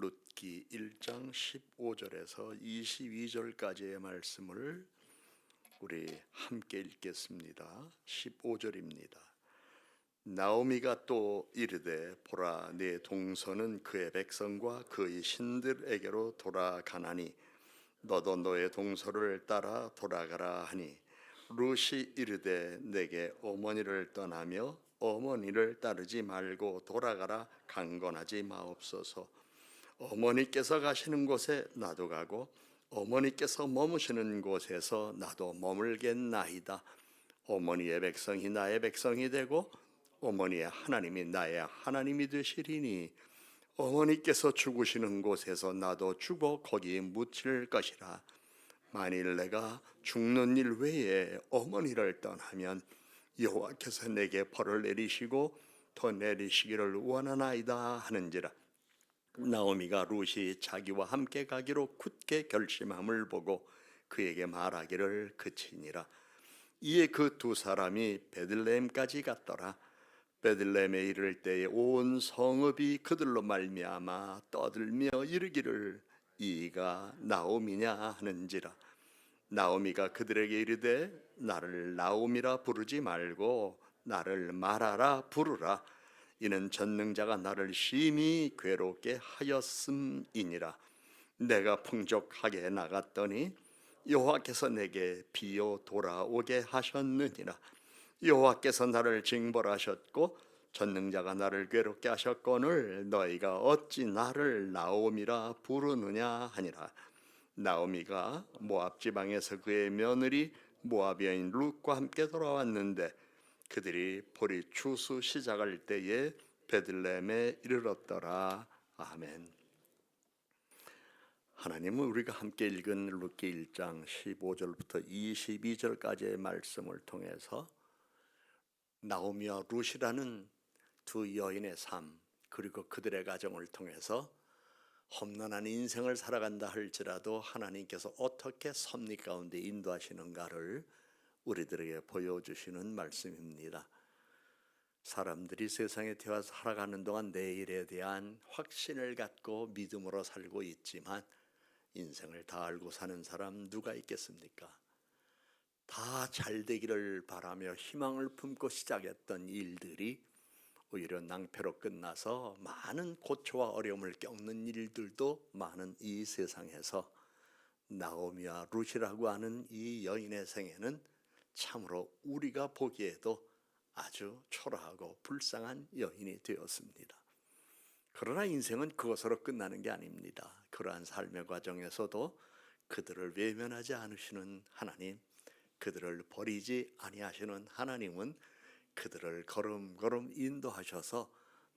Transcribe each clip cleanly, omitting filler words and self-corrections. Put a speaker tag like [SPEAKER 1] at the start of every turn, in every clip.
[SPEAKER 1] 룻기 1장 15절에서 22절까지의 말씀을 우리 함께 읽겠습니다. 15절입니다. 나오미가 또 이르되 보라, 내 동서는 그의 백성과 그의 신들에게로 돌아가나니 너도 너의 동서를 따라 돌아가라 하니, 룻이 이르되 내게 어머니를 떠나며 어머니를 따르지 말고 돌아가라 강권하지 마옵소서. 어머니께서 가시는 곳에 나도 가고 어머니께서 머무시는 곳에서 나도 머물겠나이다. 어머니의 백성이 나의 백성이 되고 어머니의 하나님이 나의 하나님이 되시리니, 어머니께서 죽으시는 곳에서 나도 죽어 거기 묻힐 것이라. 만일 내가 죽는 일 외에 어머니를 떠나면 여호와께서 내게 벌을 내리시고 더 내리시기를 원하나이다 하는지라. 나오미가 룻이 자기와 함께 가기로 굳게 결심함을 보고 그에게 말하기를 그치니라. 이에 그 두 사람이 베들레헴까지 갔더라. 베들레헴에 이를 때에 온 성읍이 그들로 말미암아 떠들며 이르기를 이가 나오미냐 하는지라. 나오미가 그들에게 이르되 나를 나오미라 부르지 말고 나를 마라라 부르라. 이는 전능자가 나를 심히 괴롭게 하였음이니라. 내가 풍족하게 나갔더니 여호와께서 내게 비어 돌아오게 하셨느니라. 여호와께서 나를 징벌하셨고 전능자가 나를 괴롭게 하셨거늘 너희가 어찌 나를 나오미라 부르느냐 하니라. 나오미가 모압 지방에서 그의 며느리 모압 여인 룻과 함께 돌아왔는데 그들이 보리 추수 시작할 때에 베들레헴에 이르렀더라. 아멘. 하나님은 우리가 함께 읽은 룻기 1장 15절부터 22절까지의 말씀을 통해서 나오미와 룻이라는 두 여인의 삶, 그리고 그들의 가정을 통해서 험난한 인생을 살아간다 할지라도 하나님께서 어떻게 섭리 가운데 인도하시는가를 우리들에게 보여주시는 말씀입니다. 사람들이 세상에 태어나서 살아가는 동안 내일에 대한 확신을 갖고 믿음으로 살고 있지만 인생을 다 알고 사는 사람 누가 있겠습니까? 다 잘되기를 바라며 희망을 품고 시작했던 일들이 오히려 낭패로 끝나서 많은 고초와 어려움을 겪는 일들도 많은 이 세상에서 나오미와 룻이라고 하는 이 여인의 생애는 참으로 우리가 보기에도 아주 초라하고 불쌍한 여인이 되었습니다. 그러나 인생은 그것으로 끝나는 게 아닙니다. 그러한 삶의 과정에서도 그들을 외면하지 않으시는 하나님, 그들을 버리지 아니하시는 하나님은 그들을 걸음걸음 인도하셔서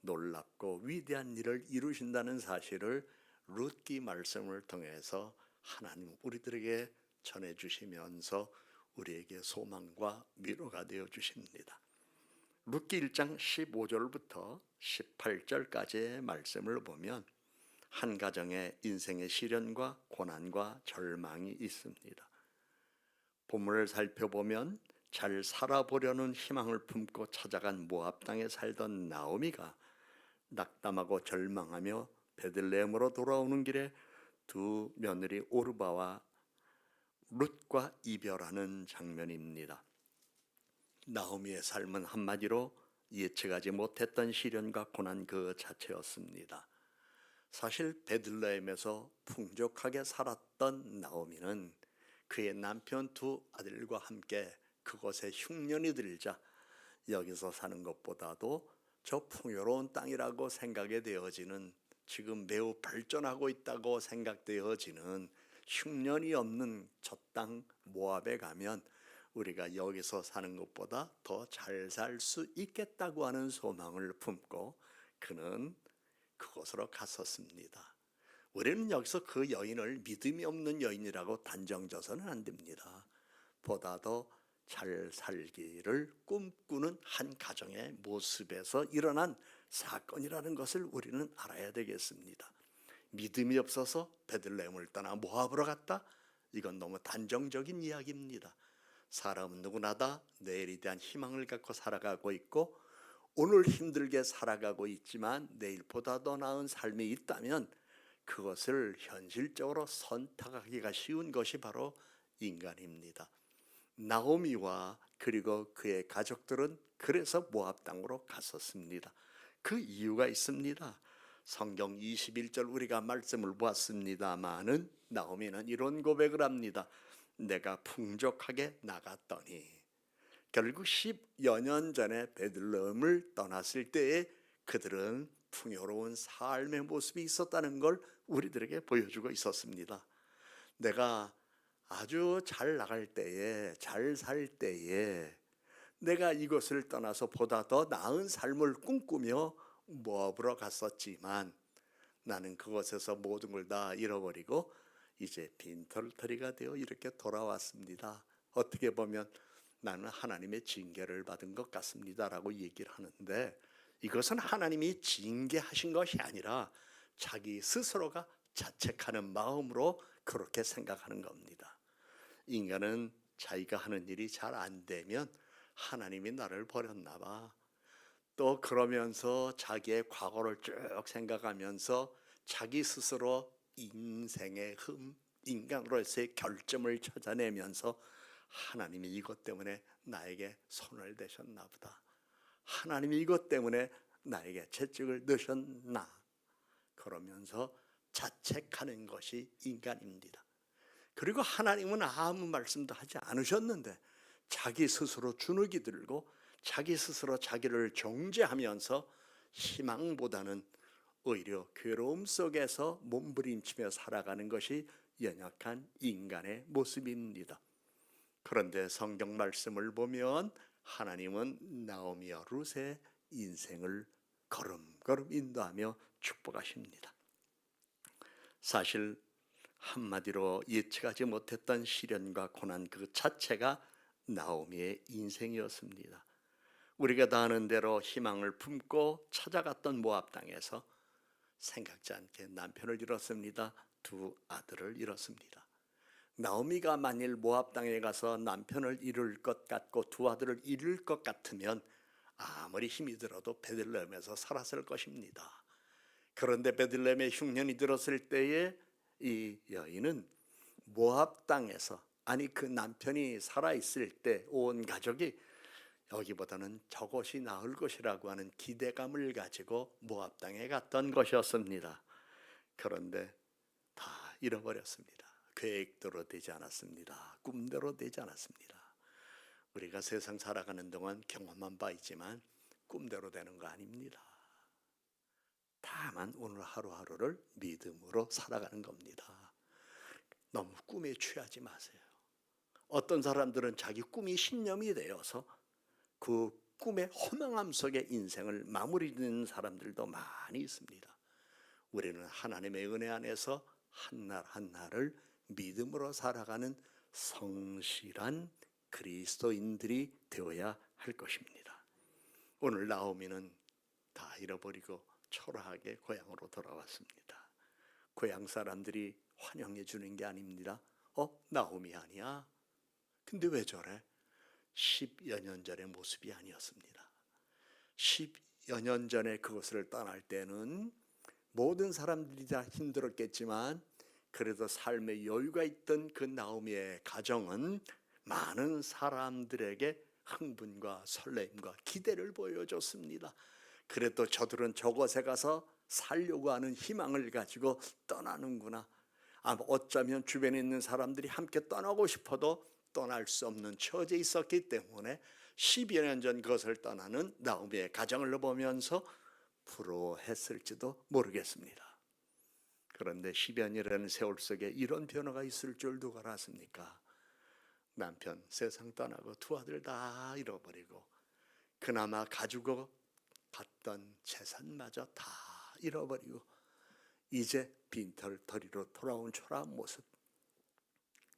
[SPEAKER 1] 놀랍고 위대한 일을 이루신다는 사실을 룻기 말씀을 통해서 하나님 우리들에게 전해주시면서 우리에게 소망과 위로가 되어 주십니다. 룻기 1장 15절부터 18절까지의 말씀을 보면 한 가정의 인생의 시련과 고난과 절망이 있습니다. 본문을 살펴보면 잘 살아보려는 희망을 품고 찾아간 모압 땅에 살던 나오미가 낙담하고 절망하며 베들레헴으로 돌아오는 길에 두 며느리 오르바와 룻과 이별하는 장면입니다. 나오미의 삶은 한마디로 예측하지 못했던 시련과 고난 그 자체였습니다. 사실 베들레헴에서 풍족하게 살았던 나오미는 그의 남편 두 아들과 함께 그곳에 흉년이 들자 여기서 사는 것보다도 저 풍요로운 땅이라고 생각이 되어지는, 지금 매우 발전하고 있다고 생각되어지는 흉년이 없는 저 땅 모압에 가면 우리가 여기서 사는 것보다 더 잘 살 수 있겠다고 하는 소망을 품고 그는 그곳으로 갔었습니다. 우리는 여기서 그 여인을 믿음이 없는 여인이라고 단정져서는 안 됩니다. 보다 더 잘 살기를 꿈꾸는 한 가정의 모습에서 일어난 사건이라는 것을 우리는 알아야 되겠습니다. 믿음이 없어서 베들레헴을 떠나 모압으로 갔다? 이건 너무 단정적인 이야기입니다. 사람은 누구나 다 내일에 대한 희망을 갖고 살아가고 있고 오늘 힘들게 살아가고 있지만 내일보다 더 나은 삶이 있다면 그것을 현실적으로 선택하기가 쉬운 것이 바로 인간입니다. 나오미와 그리고 그의 가족들은 그래서 모압 땅으로 갔었습니다. 그 이유가 있습니다. 성경 21절 우리가 말씀을 보았습니다마는 나오미는 이런 고백을 합니다. 내가 풍족하게 나갔더니, 결국 10여 년 전에 베들레헴을 떠났을 때에 그들은 풍요로운 삶의 모습이 있었다는 걸 우리들에게 보여주고 있었습니다. 내가 아주 잘 나갈 때에, 잘 살 때에 내가 이곳을 떠나서 보다 더 나은 삶을 꿈꾸며 모압으로 갔었지만 나는 그곳에서 모든 걸 다 잃어버리고 이제 빈털터리가 되어 이렇게 돌아왔습니다. 어떻게 보면 나는 하나님의 징계를 받은 것 같습니다라고 얘기를 하는데, 이것은 하나님이 징계하신 것이 아니라 자기 스스로가 자책하는 마음으로 그렇게 생각하는 겁니다. 인간은 자기가 하는 일이 잘 안 되면 하나님이 나를 버렸나 봐. 또 그러면서 자기의 과거를 쭉 생각하면서 자기 스스로 인생의 인간으로서의 결점을 찾아내면서 하나님이 이것 때문에 나에게 손을 대셨나 보다. 하나님이 이것 때문에 나에게 채찍을 넣으셨나. 그러면서 자책하는 것이 인간입니다. 그리고 하나님은 아무 말씀도 하지 않으셨는데 자기 스스로 주눅이 들고 자기 스스로 자기를 정죄하면서 희망보다는 오히려 괴로움 속에서 몸부림치며 살아가는 것이 연약한 인간의 모습입니다. 그런데 성경 말씀을 보면 하나님은 나오미와 룻의 인생을 걸음걸음 인도하며 축복하십니다. 사실 한마디로 예측하지 못했던 시련과 고난 그 자체가 나오미의 인생이었습니다. 우리가 다 아는 대로 희망을 품고 찾아갔던 모압 땅에서 생각지 않게 남편을 잃었습니다. 두 아들을 잃었습니다. 나오미가 만일 모압 땅에 가서 남편을 잃을 것 같고 두 아들을 잃을 것 같으면 아무리 힘이 들어도 베들레헴에서 살았을 것입니다. 그런데 베들레헴에 흉년이 들었을 때에 이 여인은 모압 땅에서, 아니 그 남편이 살아있을 때 온 가족이 여기보다는 저곳이 나을 것이라고 하는 기대감을 가지고 모압 땅에 갔던 것이었습니다. 그런데 다 잃어버렸습니다. 계획대로 되지 않았습니다. 꿈대로 되지 않았습니다. 우리가 세상 살아가는 동안 경험한 바 있지만 꿈대로 되는 거 아닙니다. 다만 오늘 하루하루를 믿음으로 살아가는 겁니다. 너무 꿈에 취하지 마세요. 어떤 사람들은 자기 꿈이 신념이 되어서 그 꿈의 허망함 속에 인생을 마무리 짓는 사람들도 많이 있습니다. 우리는 하나님의 은혜 안에서 한날 한날을 믿음으로 살아가는 성실한 그리스도인들이 되어야 할 것입니다. 오늘 나오미는 다 잃어버리고 초라하게 고향으로 돌아왔습니다. 고향 사람들이 환영해 주는 게 아닙니다. 나오미 아니야? 근데 왜 저래? 10여 년 전의 모습이 아니었습니다. 10여 년 전에 그것을 떠날 때는 모든 사람들이 다 힘들었겠지만 그래도 삶의 여유가 있던 그 나오미의 가정은 많은 사람들에게 흥분과 설렘과 기대를 보여줬습니다. 그래도 저들은 저곳에 가서 살려고 하는 희망을 가지고 떠나는구나. 어쩌면 주변에 있는 사람들이 함께 떠나고 싶어도 떠날 수 없는 처지에 있었기 때문에 10여 년 전 그것을 떠나는 나오미의 가정을 보면서 부러워했을지도 모르겠습니다. 그런데 10여 년이라는 세월 속에 이런 변화가 있을 줄 누가 알았습니까? 남편 세상 떠나고 두 아들 다 잃어버리고 그나마 가지고 갔던 재산마저 다 잃어버리고 이제 빈털터리로 돌아온 초라한 모습.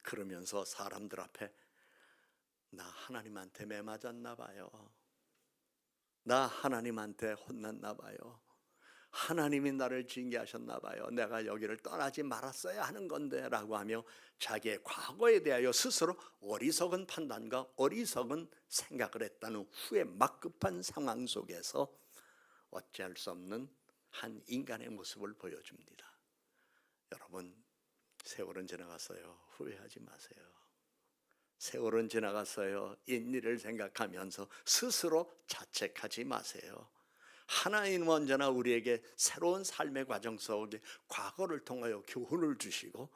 [SPEAKER 1] 그러면서 사람들 앞에 나 하나님한테 매 맞았나 봐요. 나 하나님한테 혼났나 봐요. 하나님이 나를 징계하셨나 봐요. 내가 여기를 떠나지 말았어야 하는 건데 라고 하며 자기의 과거에 대하여 스스로 어리석은 판단과 어리석은 생각을 했다는 후에 막급한 상황 속에서 어찌할 수 없는 한 인간의 모습을 보여줍니다. 여러분, 세월은 지나갔어요. 후회하지 마세요. 세월은 지나갔어요. 옛일을 생각하면서 스스로 자책하지 마세요. 하나님은 언제나 우리에게 새로운 삶의 과정 속에 과거를 통하여 교훈을 주시고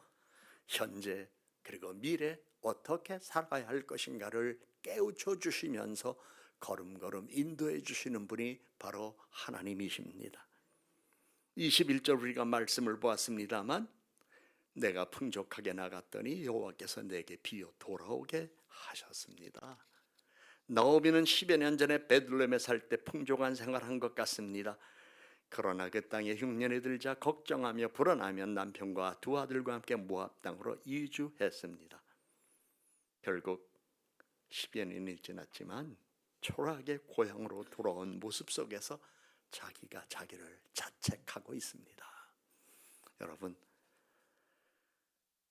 [SPEAKER 1] 현재 그리고 미래 어떻게 살아야 할 것인가를 깨우쳐 주시면서 걸음걸음 인도해 주시는 분이 바로 하나님이십니다. 21절 우리가 말씀을 보았습니다만 내가 풍족하게 나갔더니 여호와께서 내게 비어 돌아오게 하셨습니다. 나오미는 10여 년 전에 베들레헴에 살 때 풍족한 생활한 것 같습니다. 그러나 그 땅에 흉년이 들자 걱정하며 불안하며 남편과 두 아들과 함께 모압 땅으로 이주했습니다. 결국 10여 년이 지났지만 초라하게 고향으로 돌아온 모습 속에서 자기가 자기를 자책하고 있습니다. 여러분,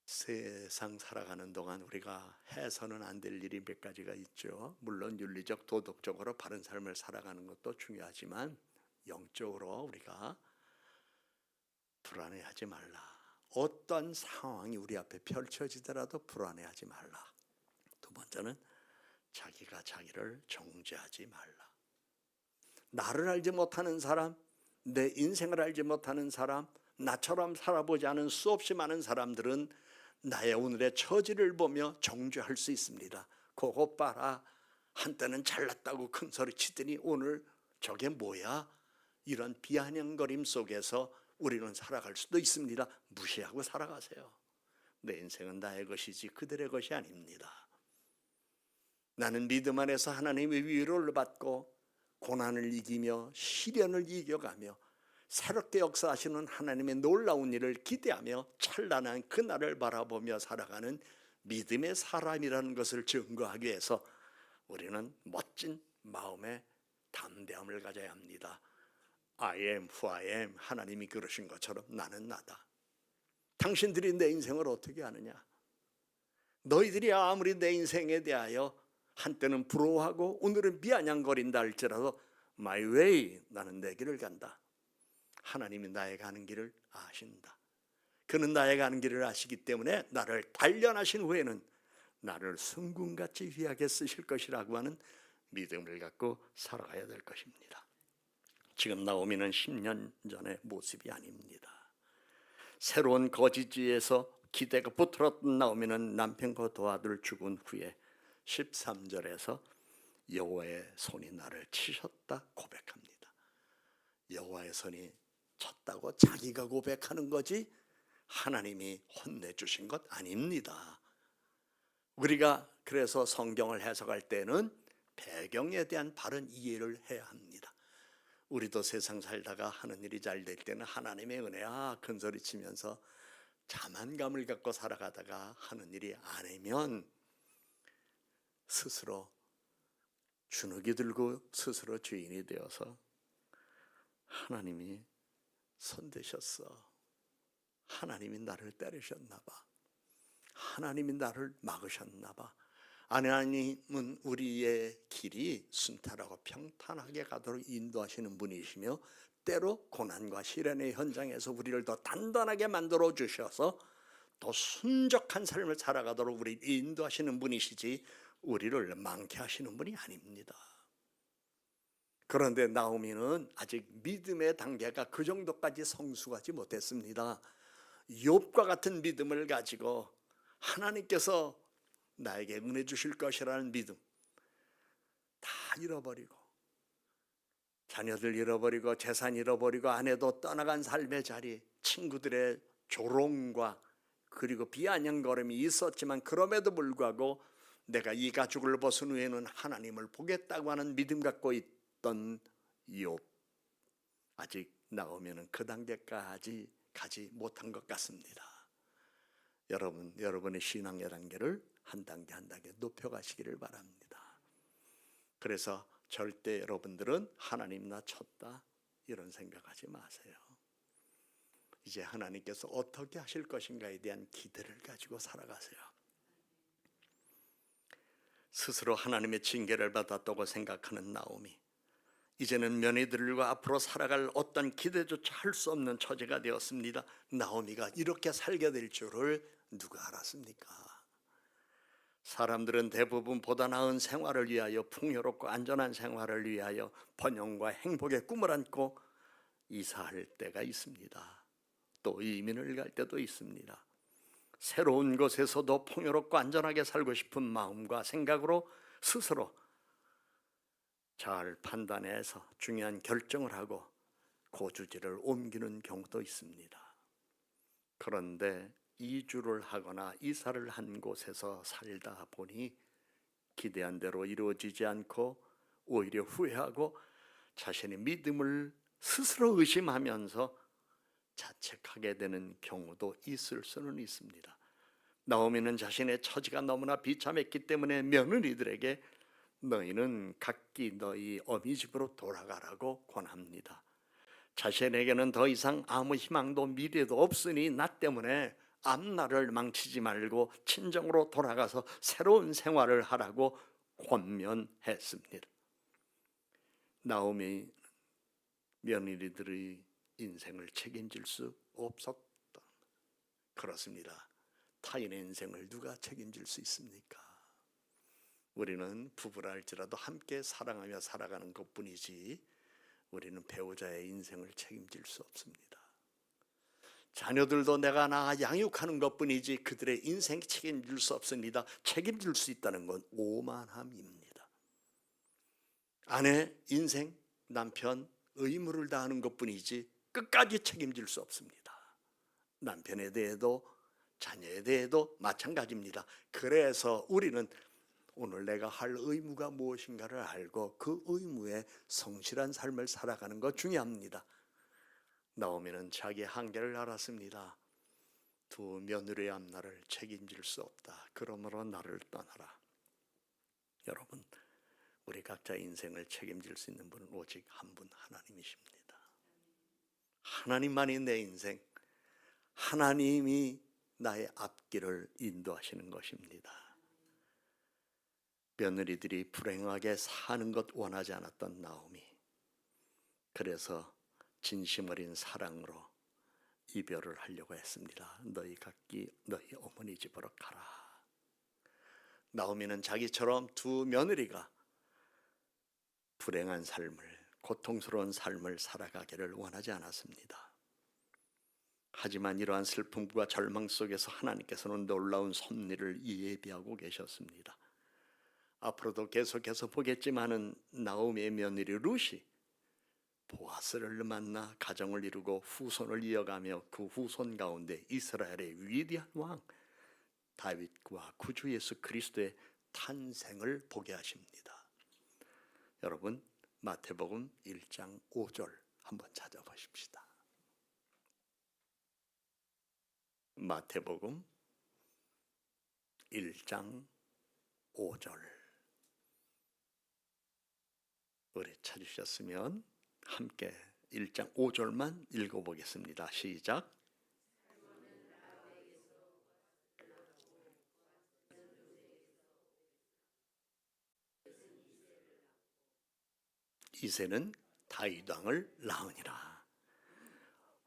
[SPEAKER 1] 세상 살아가는 동안 우리가 해서는 안 될 일이 몇 가지가 있죠. 물론 윤리적 도덕적으로 바른 삶을 살아가는 것도 중요하지만 영적으로 우리가 불안해하지 말라. 어떤 상황이 우리 앞에 펼쳐지더라도 불안해하지 말라. 두 번째는 자기가 자기를 정죄하지 말라. 나를 알지 못하는 사람, 내 인생을 알지 못하는 사람, 나처럼 살아보지 않은 수없이 많은 사람들은 나의 오늘의 처지를 보며 정죄할 수 있습니다. 그거 봐라, 한때는 잘났다고 큰 소리 치더니 오늘 저게 뭐야? 이런 비아냥거림 속에서 우리는 살아갈 수도 있습니다. 무시하고 살아가세요. 내 인생은 나의 것이지 그들의 것이 아닙니다. 나는 믿음 안에서 하나님의 위로를 받고 고난을 이기며 시련을 이겨가며 새롭게 역사하시는 하나님의 놀라운 일을 기대하며 찬란한 그날을 바라보며 살아가는 믿음의 사람이라는 것을 증거하기 위해서 우리는 멋진 마음의 담대함을 가져야 합니다. I am who I am. 하나님이 그러신 것처럼 나는 나다. 당신들이 내 인생을 어떻게 아느냐? 너희들이 아무리 내 인생에 대하여 한때는 부러워하고 오늘은 비아냥거린다 할지라도 My way, 나는 내 길을 간다. 하나님이 나의 가는 길을 아신다. 그는 나의 가는 길을 아시기 때문에 나를 단련하신 후에는 나를 승군같이 귀하게 쓰실 것이라고 하는 믿음을 갖고 살아가야 될 것입니다. 지금 나오미는 10년 전의 모습이 아닙니다. 새로운 거지지에서 기대가 붙들었던 나오미는 남편과 두 아들 죽은 후에 13절에서 여호와의 손이 나를 치셨다 고백합니다. 여호와의 손이 쳤다고 자기가 고백하는 거지 하나님이 혼내주신 것 아닙니다. 우리가 그래서 성경을 해석할 때는 배경에 대한 바른 이해를 해야 합니다. 우리도 세상 살다가 하는 일이 잘 될 때는 하나님의 은혜야 큰소리 치면서 자만감을 갖고 살아가다가 하는 일이 아니면 스스로 주눅이 들고 스스로 죄인이 되어서 하나님이 손대셨어. 하나님이 나를 때리셨나 봐. 하나님이 나를 막으셨나 봐. 하나님은 우리의 길이 순탄하고 평탄하게 가도록 인도하시는 분이시며 때로 고난과 시련의 현장에서 우리를 더 단단하게 만들어 주셔서 더 순적한 삶을 살아가도록 우리를 인도하시는 분이시지 우리를 망케 하시는 분이 아닙니다. 그런데 나오미는 아직 믿음의 단계가 그 정도까지 성숙하지 못했습니다. 욥과 같은 믿음을 가지고 하나님께서 나에게 은혜 주실 것이라는 믿음 다 잃어버리고 자녀들 잃어버리고 재산 잃어버리고 아내도 떠나간 삶의 자리, 친구들의 조롱과 그리고 비아냥거림이 있었지만 그럼에도 불구하고 내가 이 가죽을 벗은 후에는 하나님을 보겠다고 하는 믿음 갖고 있던 욥, 아직 나오면은 그 단계까지 가지 못한 것 같습니다. 여러분의 신앙의 단계를 한 단계 한 단계 높여가시기를 바랍니다. 그래서 절대 여러분들은 하나님 나 쳤다 이런 생각하지 마세요. 이제 하나님께서 어떻게 하실 것인가에 대한 기대를 가지고 살아가세요. 스스로 하나님의 징계를 받았다고 생각하는 나오미, 이제는 며느리들과 앞으로 살아갈 어떤 기대조차 할 수 없는 처지가 되었습니다. 나오미가 이렇게 살게 될 줄을 누가 알았습니까? 사람들은 대부분 보다 나은 생활을 위하여, 풍요롭고 안전한 생활을 위하여 번영과 행복의 꿈을 안고 이사할 때가 있습니다. 또 이민을 갈 때도 있습니다. 새로운 곳에서도 풍요롭고 안전하게 살고 싶은 마음과 생각으로 스스로 잘 판단해서 중요한 결정을 하고 거주지를 옮기는 경우도 있습니다. 그런데 이주를 하거나 이사를 한 곳에서 살다 보니 기대한 대로 이루어지지 않고 오히려 후회하고 자신의 믿음을 스스로 의심하면서 자책하게 되는 경우도 있을 수는 있습니다. 나오미는 자신의 처지가 너무나 비참했기 때문에 며느리들에게 너희는 각기 너희 어미 집으로 돌아가라고 권합니다. 자신에게는 더 이상 아무 희망도 미래도 없으니 나 때문에 앞날을 망치지 말고 친정으로 돌아가서 새로운 생활을 하라고 권면했습니다. 나오미 며느리들의 인생을 책임질 수 없었다. 그렇습니다. 타인의 인생을 누가 책임질 수 있습니까? 우리는 부부라 할지라도 함께 사랑하며 살아가는 것뿐이지 우리는 배우자의 인생을 책임질 수 없습니다. 자녀들도 내가 낳아 양육하는 것뿐이지 그들의 인생 책임질 수 없습니다. 책임질 수 있다는 건 오만함입니다. 아내 인생, 남편 의무를 다하는 것뿐이지 끝까지 책임질 수 없습니다. 남편에 대해도 자녀에 대해도 마찬가지입니다. 그래서 우리는 오늘 내가 할 의무가 무엇인가를 알고 그 의무에 성실한 삶을 살아가는 것 중요합니다. 나오미는 자기 한계를 알았습니다. 두 며느리의 앞날을 책임질 수 없다. 그러므로 나를 떠나라. 여러분, 우리 각자의 인생을 책임질 수 있는 분은 오직 한 분, 하나님이십니다. 하나님만이 내 인생, 하나님이 나의 앞길을 인도하시는 것입니다. 며느리들이 불행하게 사는 것 원하지 않았던 나오미, 그래서 진심 어린 사랑으로 이별을 하려고 했습니다. 너희 각기 너희 어머니 집으로 가라. 나오미는 자기처럼 두 며느리가 불행한 삶을, 고통스러운 삶을 살아가기를 원하지 않았습니다. 하지만 이러한 슬픔과 절망 속에서 하나님께서는 놀라운 섭리를 예비하고 계셨습니다. 앞으로도 계속해서 보겠지만은 나오미의 며느리 룻이 보아스를 만나 가정을 이루고 후손을 이어가며 그 후손 가운데 이스라엘의 위대한 왕 다윗과 구주 예수 그리스도의 탄생을 보게 하십니다. 여러분, 마태복음 1장 5절 한번 찾아보십시다. 마태복음 1장 5절 우리 찾으셨으면 함께 1장 5절만 읽어보겠습니다. 시작. 이새는 다윗 왕을 낳으니라.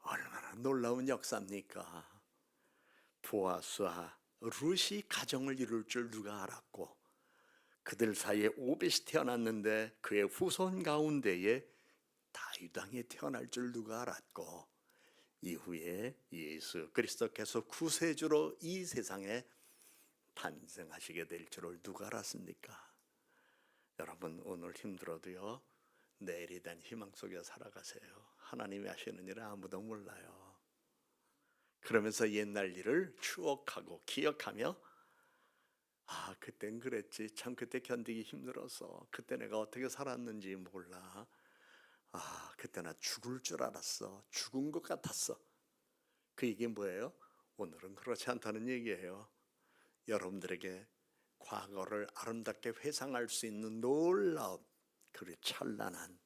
[SPEAKER 1] 얼마나 놀라운 역사입니까? 보아스와 룻이 가정을 이룰 줄 누가 알았고, 그들 사이에 오벳이 태어났는데 그의 후손 가운데에 다윗 왕이 태어날 줄 누가 알았고, 이후에 예수 그리스도께서 구세주로 이 세상에 탄생하시게 될 줄을 누가 알았습니까? 여러분, 오늘 힘들어도요, 내일에 대한 희망 속에 살아가세요. 하나님이 하시는 일은 아무도 몰라요. 그러면서 옛날 일을 추억하고 기억하며, 아, 그땐 그랬지. 참 그때 견디기 힘들어서. 그때 내가 어떻게 살았는지 몰라. 아, 그때 나 죽을 줄 알았어. 죽은 것 같았어. 그 얘기 뭐예요? 오늘은 그렇지 않다는 얘기예요. 여러분들에게 과거를 아름답게 회상할 수 있는 놀라운, 그리고 찬란한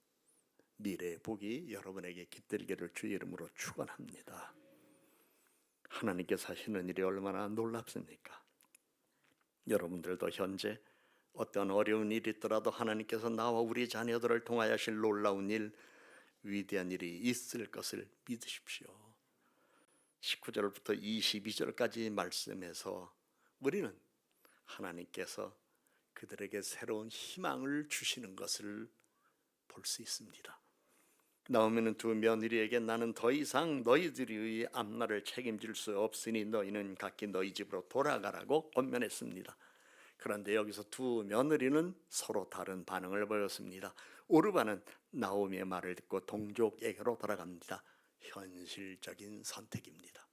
[SPEAKER 1] 미래의 복이 여러분에게 깃들기를 주의 이름으로 축원합니다. 하나님께서 하시는 일이 얼마나 놀랍습니까? 여러분들도 현재 어떤 어려운 일이 있더라도 하나님께서 나와 우리 자녀들을 통하여 하실 놀라운 일, 위대한 일이 있을 것을 믿으십시오. 19절부터 22절까지 말씀에서 우리는 하나님께서 그들에게 새로운 희망을 주시는 것을 볼 수 있습니다. 나오미는 두 며느리에게 나는 더 이상 너희들의 앞날을 책임질 수 없으니 너희는 각기 너희 집으로 돌아가라고 권면했습니다. 그런데 여기서 두 며느리는 서로 다른 반응을 보였습니다. 오르바는 나오미의 말을 듣고 동족에게로 돌아갑니다. 현실적인 선택입니다.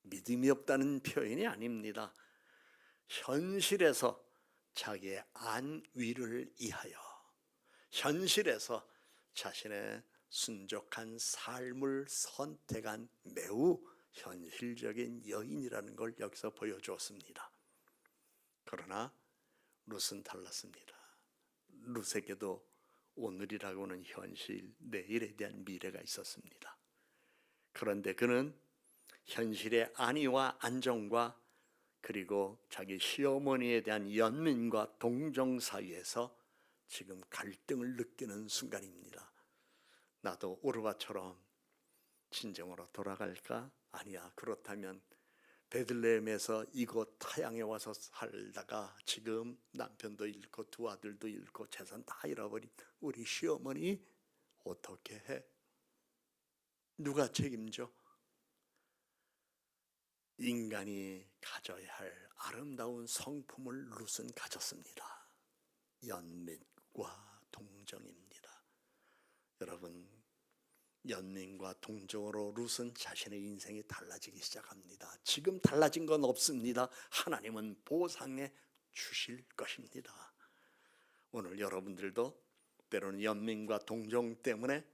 [SPEAKER 1] 믿음이 없다는 표현이 아닙니다. 현실에서 자기의 안위를 위하여, 현실에서 자신의 순종한 삶을 선택한 매우 현실적인 여인이라는 걸 여기서 보여주었습니다. 그러나 룻은 달랐습니다. 룻에게도 오늘이라고는 현실, 내일에 대한 미래가 있었습니다. 그런데 그는 현실의 안위와 안정과 그리고 자기 시어머니에 대한 연민과 동정 사이에서 지금 갈등을 느끼는 순간입니다. 나도 오르바처럼 친정으로 돌아갈까? 아니야. 그렇다면 베들레헴에서 이곳 타향에 와서 살다가 지금 남편도 잃고 두 아들도 잃고 재산 다 잃어버린 우리 시어머니 어떻게 해? 누가 책임져? 인간이 가져야 할 아름다운 성품을 룻은 가졌습니다. 연민과 동정입니다. 여러분, 연민과 동정으로 룻은 자신의 인생이 달라지기 시작합니다. 지금 달라진 건 없습니다. 하나님은 보상해 주실 것입니다. 오늘 여러분들도 때로는 연민과 동정 때문에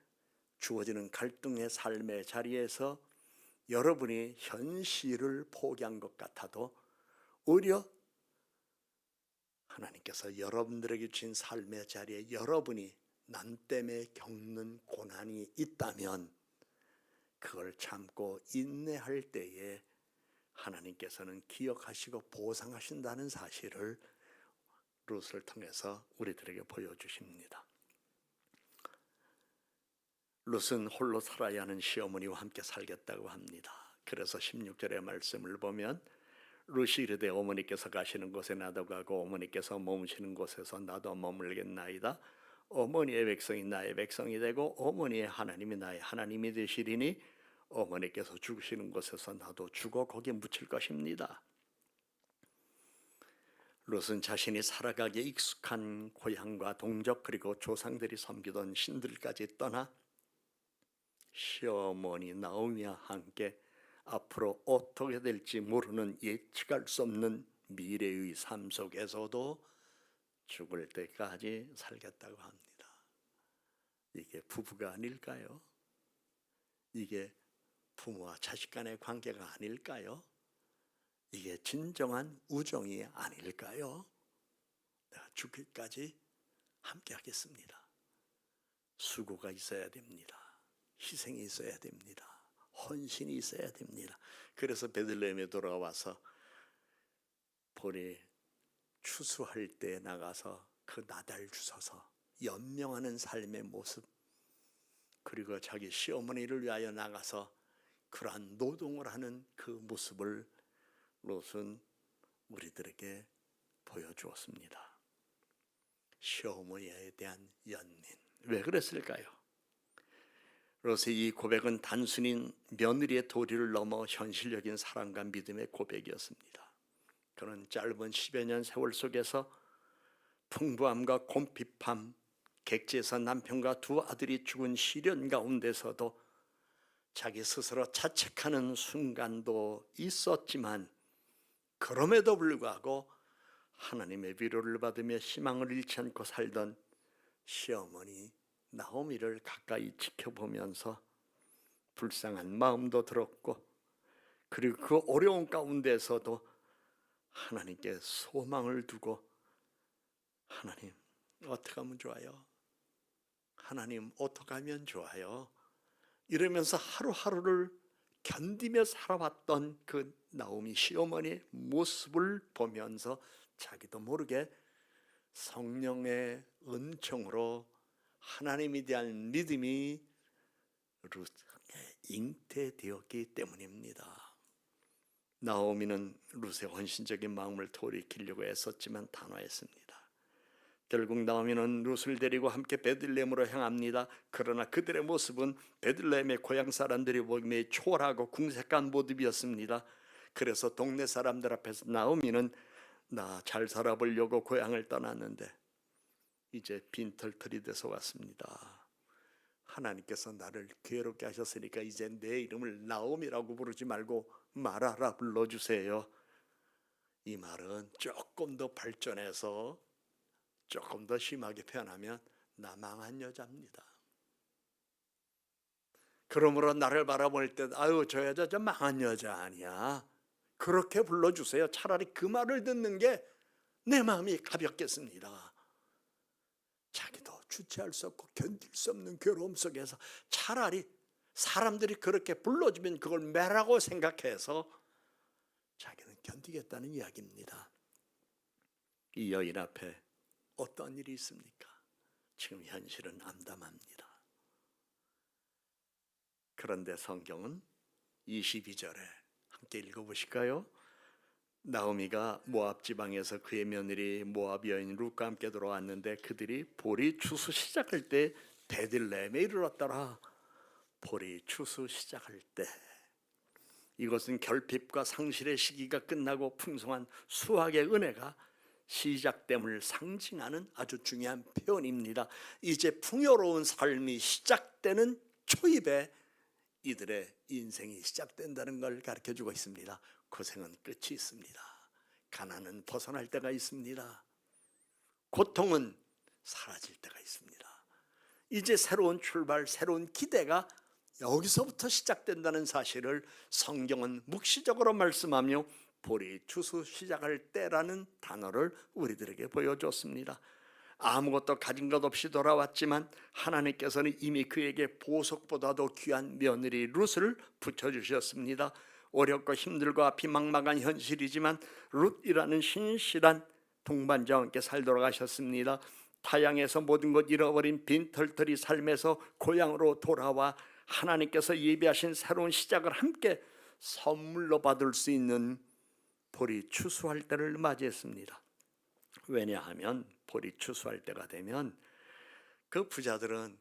[SPEAKER 1] 주어지는 갈등의 삶의 자리에서 여러분이 현실을 포기한 것 같아도 오히려 하나님께서 여러분들에게 주신 삶의 자리에 여러분이 남 때문에 겪는 고난이 있다면 그걸 참고 인내할 때에 하나님께서는 기억하시고 보상하신다는 사실을 룻을 통해서 우리들에게 보여주십니다. 룻은 홀로 살아야 하는 시어머니와 함께 살겠다고 합니다. 그래서 16절의 말씀을 보면 룻이 이르되 어머니께서 가시는 곳에 나도 가고 어머니께서 머무시는 곳에서 나도 머물겠나이다. 어머니의 백성이 나의 백성이 되고 어머니의 하나님이 나의 하나님이 되시리니 어머니께서 죽으시는 곳에서 나도 죽어 거기에 묻힐 것입니다. 룻은 자신이 살아가기에 익숙한 고향과 동족 그리고 조상들이 섬기던 신들까지 떠나 시어머니 나오미와 함께 앞으로 어떻게 될지 모르는 예측할 수 없는 미래의 삶 속에서도 죽을 때까지 살겠다고 합니다. 이게 부부가 아닐까요? 이게 부모와 자식 간의 관계가 아닐까요? 이게 진정한 우정이 아닐까요? 내가 죽기까지 함께 하겠습니다. 수고가 있어야 됩니다. 희생이 있어야 됩니다. 헌신이 있어야 됩니다. 그래서 베들레헴에 돌아와서 보리 추수할 때 나가서 그 나달 주워서 연명하는 삶의 모습, 그리고 자기 시어머니를 위하여 나가서 그러한 노동을 하는 그 모습을 롯은 우리들에게 보여주었습니다. 시어머니에 대한 연민, 왜 그랬을까요? 롯의 이 고백은 단순히 며느리의 도리를 넘어 현실적인 사랑과 믿음의 고백이었습니다. 그는 짧은 10여 년 세월 속에서 풍부함과 곰핍함, 객지에서 남편과 두 아들이 죽은 시련 가운데서도 자기 스스로 자책하는 순간도 있었지만 그럼에도 불구하고 하나님의 위로를 받으며 희망을 잃지 않고 살던 시어머니 나오미를 가까이 지켜보면서 불쌍한 마음도 들었고, 그리고 그 어려운 가운데서도 하나님께 소망을 두고 하나님 어떻게 하면 좋아요? 하나님 어떻게 하면 좋아요? 이러면서 하루하루를 견디며 살아왔던 그 나오미 시어머니의 모습을 보면서 자기도 모르게 성령의 은총으로 하나님에 대한 믿음이 룻에게 잉태되었기 때문입니다. 나오미는 룻의 헌신적인 마음을 돌이키려고 애썼지만 단호했습니다. 결국 나오미는 룻을 데리고 함께 베들레헴으로 향합니다. 그러나 그들의 모습은 베들레헴의 고향 사람들이 보기에 초라하고 궁색한 모습이었습니다. 그래서 동네 사람들 앞에서 나오미는 나 잘 살아보려고 고향을 떠났는데 이제 빈털털이 돼서 왔습니다. 하나님께서 나를 괴롭게 하셨으니까 이제 내 이름을 나오미라고 부르지 말고 마라라 불러주세요. 이 말은 조금 더 발전해서 조금 더 심하게 표현하면 나 망한 여자입니다. 그러므로 나를 바라볼 때 아유 저 여자 저 망한 여자 아니야, 그렇게 불러주세요. 차라리 그 말을 듣는 게 내 마음이 가볍겠습니다. 자기도 주체할 수 없고 견딜 수 없는 괴로움 속에서 차라리 사람들이 그렇게 불러주면 그걸 매라고 생각해서 자기는 견디겠다는 이야기입니다. 이 여인 앞에 어떤 일이 있습니까? 지금 현실은 암담합니다. 그런데 성경은 22절에 함께 읽어보실까요? 나오미가 모압 지방에서 그의 며느리 모압 여인 룻과 함께 들어왔는데 그들이 보리 추수 시작할 때 베들레헴에 이르렀더라. 보리 추수 시작할 때, 이것은 결핍과 상실의 시기가 끝나고 풍성한 수확의 은혜가 시작됨을 상징하는 아주 중요한 표현입니다. 이제 풍요로운 삶이 시작되는 초입에 이들의 인생이 시작된다는 걸 가르쳐주고 있습니다. 고생은 끝이 있습니다. 가난은 벗어날 때가 있습니다. 고통은 사라질 때가 있습니다. 이제 새로운 출발, 새로운 기대가 여기서부터 시작된다는 사실을 성경은 묵시적으로 말씀하며 보리 추수 시작할 때라는 단어를 우리들에게 보여줬습니다. 아무것도 가진 것 없이 돌아왔지만 하나님께서는 이미 그에게 보석보다도 귀한 며느리 룻을 붙여주셨습니다. 어렵고 힘들고 앞이 막막한 현실이지만 룻이라는 신실한 동반자와 함께 살도록 하셨습니다. 타향에서 모든 것 잃어버린 빈털터리 삶에서 고향으로 돌아와 하나님께서 예비하신 새로운 시작을 함께 선물로 받을 수 있는 보리 추수할 때를 맞이했습니다. 왜냐하면 보리 추수할 때가 되면 그 부자들은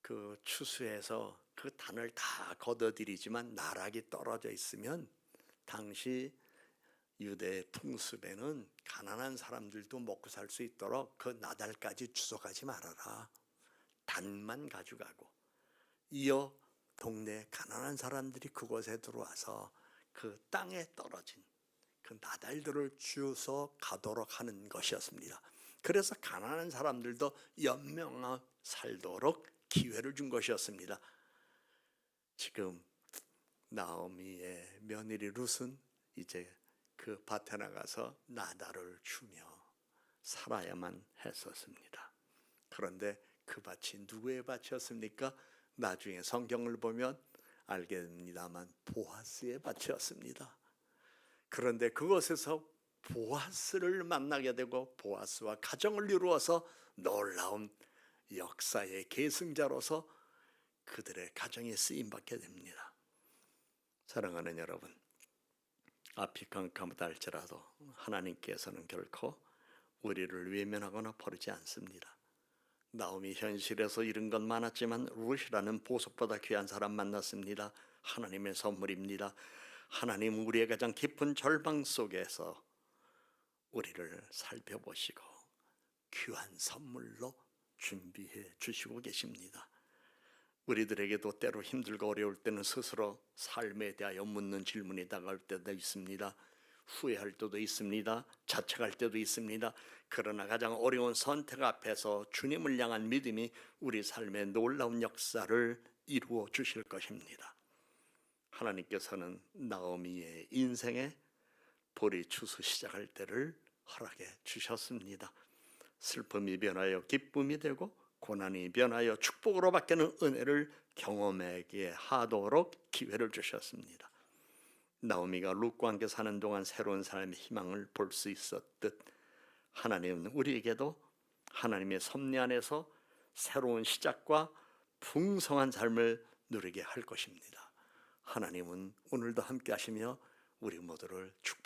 [SPEAKER 1] 그 추수해서 그 단을 다 걷어들이지만 나락이 떨어져 있으면 당시 유대 풍습에는 가난한 사람들도 먹고 살 수 있도록 그 나달까지 주워가지 말아라. 단만 가져가고 이어 동네 가난한 사람들이 그곳에 들어와서 그 땅에 떨어진 그 나달들을 주워 가도록 하는 것이었습니다. 그래서 가난한 사람들도 연명하게 살도록 기회를 준 것이었습니다. 지금 나오미의 며느리 룻은 이제 그 밭에 나가서 나달을 주며 살아야만 했었습니다. 그런데 그 밭이 누구의 밭이었습니까? 나중에 성경을 보면 알게 됩니다만 보아스의 밭이었습니다. 그런데 그곳에서 보아스를 만나게 되고 보아스와 가정을 이루어서 놀라운 역사의 계승자로서 그들의 가정에 쓰임받게 됩니다. 사랑하는 여러분, 앞이 깜깜하다 할지라도 하나님께서는 결코 우리를 외면하거나 버리지 않습니다. 나오미 현실에서 잃은 건 많았지만 룻이라는 보석보다 귀한 사람 만났습니다. 하나님의 선물입니다. 하나님 우리의 가장 깊은 절망 속에서 우리를 살펴보시고 귀한 선물로 준비해 주시고 계십니다. 우리들에게도 때로 힘들고 어려울 때는 스스로 삶에 대하여 묻는 질문이 다가올 때도 있습니다. 후회할 때도 있습니다. 자책할 때도 있습니다. 그러나 가장 어려운 선택 앞에서 주님을 향한 믿음이 우리 삶에 놀라운 역사를 이루어 주실 것입니다. 하나님께서는 나오미의 인생에 보리 추수 시작할 때를 허락해 주셨습니다. 슬픔이 변하여 기쁨이 되고 고난이 변하여 축복으로 바뀌는 은혜를 경험하게 하도록 기회를 주셨습니다. 나오미가 룻과 함께 사는 동안 새로운 삶의 희망을 볼 수 있었듯 하나님은 우리에게도 하나님의 섭리 안에서 새로운 시작과 풍성한 삶을 누리게 할 것입니다. 하나님은 오늘도 함께 하시며 우리 모두를 축복합니다.